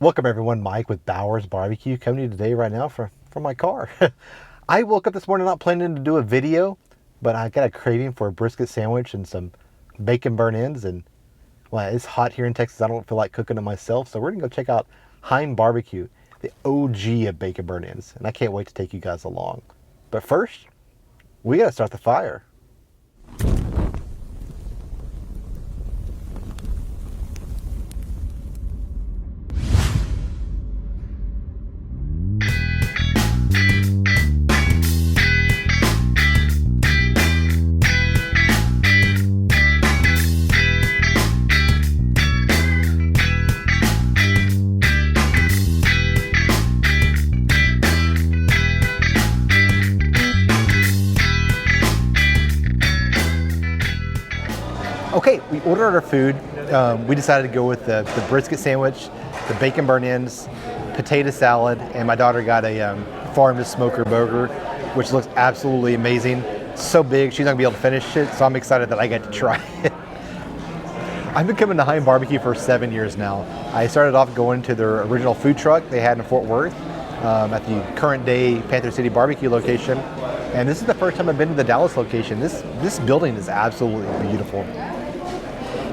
Welcome everyone, Mike with Bowers Barbecue coming to you today right now from my car. I woke up this morning not planning to do a video, but I got a craving for a brisket sandwich and some bacon burn ends, and well, it's hot here in Texas. I don't feel like cooking it myself, so we're gonna go check out Heim Barbecue, the OG of bacon burn ends, and I can't wait to take you guys along. But first, we gotta start the fire. Okay, we ordered our food. We decided to go with the brisket sandwich, the bacon burn ends, potato salad, and my daughter got a farm to smoker burger, which looks absolutely amazing. So big, she's not gonna be able to finish it, so I'm excited that I get to try it. I've been coming to Heim Barbecue for 7 years now. I started off going to their original food truck they had in Fort Worth at the current day Panther City Barbecue location. And this is the first time I've been to the Dallas location. This building is absolutely beautiful.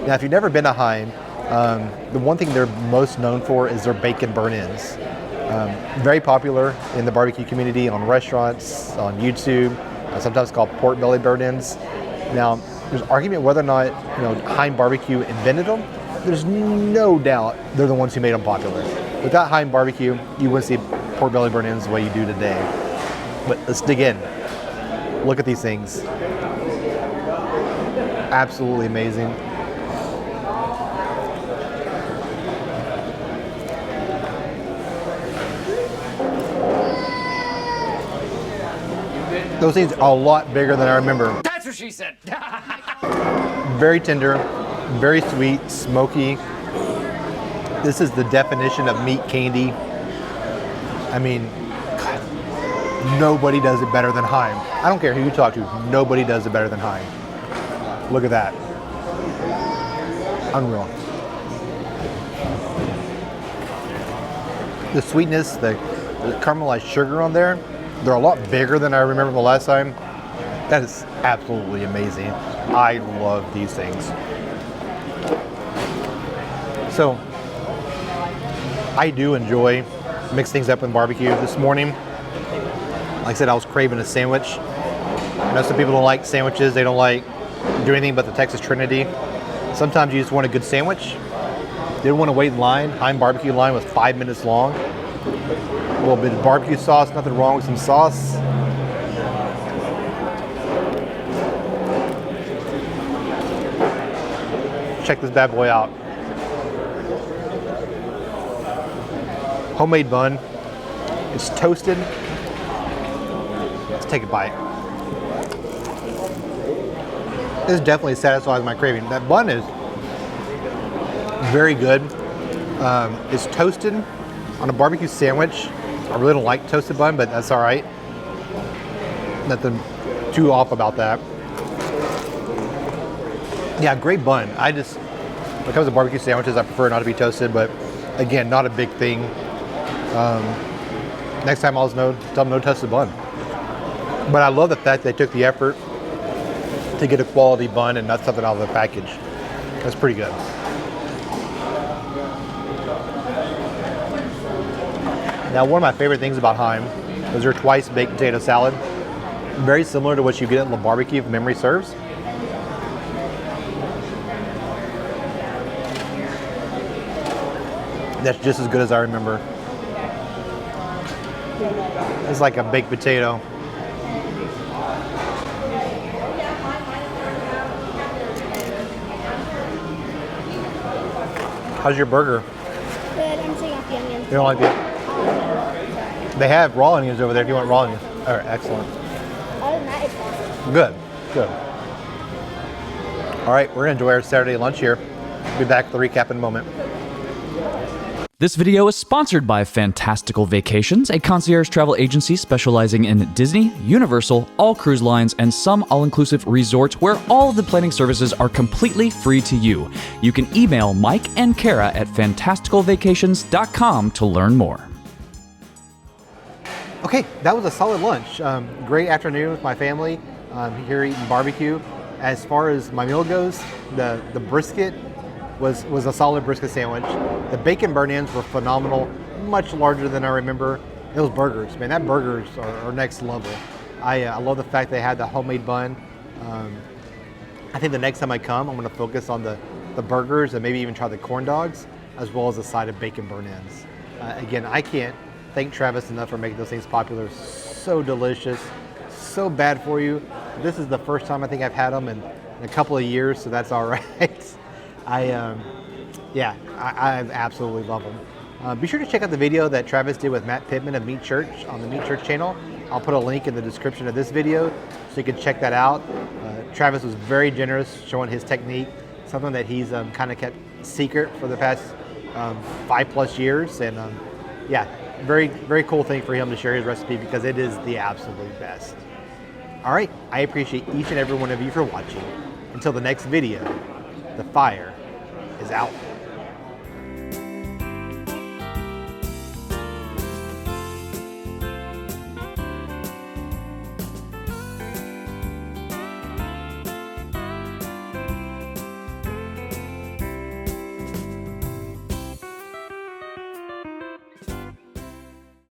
Now, if you've never been to Heim, the one thing they're most known for is their bacon burn ends. Very popular in the barbecue community, on restaurants, on YouTube, sometimes called pork belly burn ends. Now, there's argument whether or not Heim Barbecue invented them. There's no doubt they're the ones who made them popular. Without Heim Barbecue, you wouldn't see pork belly burn ends the way you do today. But let's dig in. Look at these things. Absolutely amazing. Those things are a lot bigger than I remember. That's what she said. Very tender, very sweet, smoky. This is the definition of meat candy. I mean, God, nobody does it better than Heim. I don't care who you talk to, nobody does it better than Heim. Look at that. Unreal. The sweetness, the caramelized sugar on there, they're a lot bigger than I remember the last time. That is absolutely amazing. I love these things. So, I do enjoy mix things up with barbecue. This morning, like I said, I was craving a sandwich. I know some people don't like sandwiches. They don't like do anything but the Texas Trinity. Sometimes you just want a good sandwich. Didn't want to wait in line. Heim Barbecue line was 5 minutes long. A little bit of barbecue sauce, nothing wrong with some sauce. Check this bad boy out. Homemade bun. It's toasted. Let's take a bite. This definitely satisfies my craving. That bun is very good. It's toasted on a barbecue sandwich. I really don't like toasted bun, but that's all right. Nothing too off about that. Yeah, great bun. When it comes to barbecue sandwiches, I prefer not to be toasted, but again, not a big thing. Next time I'll just tell them no toasted bun. But I love the fact they took the effort to get a quality bun and not something out of the package. That's pretty good. Now, one of my favorite things about Heim is their twice baked potato salad. Very similar to what you get at La Barbecue, if memory serves. That's just as good as I remember. It's like a baked potato. How's your burger? Good, I'm taking off the onions. You don't like the... They have raw onions over there if you want raw onions. All right, excellent. Other than that, it's fine. Good, good. All right, we're gonna enjoy our Saturday lunch here. Be back with the recap in a moment. This video is sponsored by Fantastical Vacations, a concierge travel agency specializing in Disney, Universal, all cruise lines, and some all-inclusive resorts where all of the planning services are completely free to you. You can email Mike and Kara at fantasticalvacations.com to learn more. Okay, that was a solid lunch. Great afternoon with my family here eating barbecue. As far as my meal goes, the brisket was a solid brisket sandwich. The bacon burn-ins were phenomenal, much larger than I remember. Those burgers, man, that burgers are next level. I love the fact they had the homemade bun. I think the next time I come, I'm gonna focus on the burgers and maybe even try the corn dogs, as well as a side of bacon burn-ins. Again, I can't thank Travis enough for making those things popular. So delicious, so bad for you. This is the first time I think I've had them in a couple of years, so that's all right. I absolutely love them. Be sure to check out the video that Travis did with Matt Pittman of Meat Church on the Meat Church channel. I'll put a link in the description of this video so you can check that out. Travis was very generous showing his technique, something that he's kind of kept secret for the past 5+ years. And yeah, very, very cool thing for him to share his recipe because it is the absolute best. All right, I appreciate each and every one of you for watching. Until the next video, the fire is out.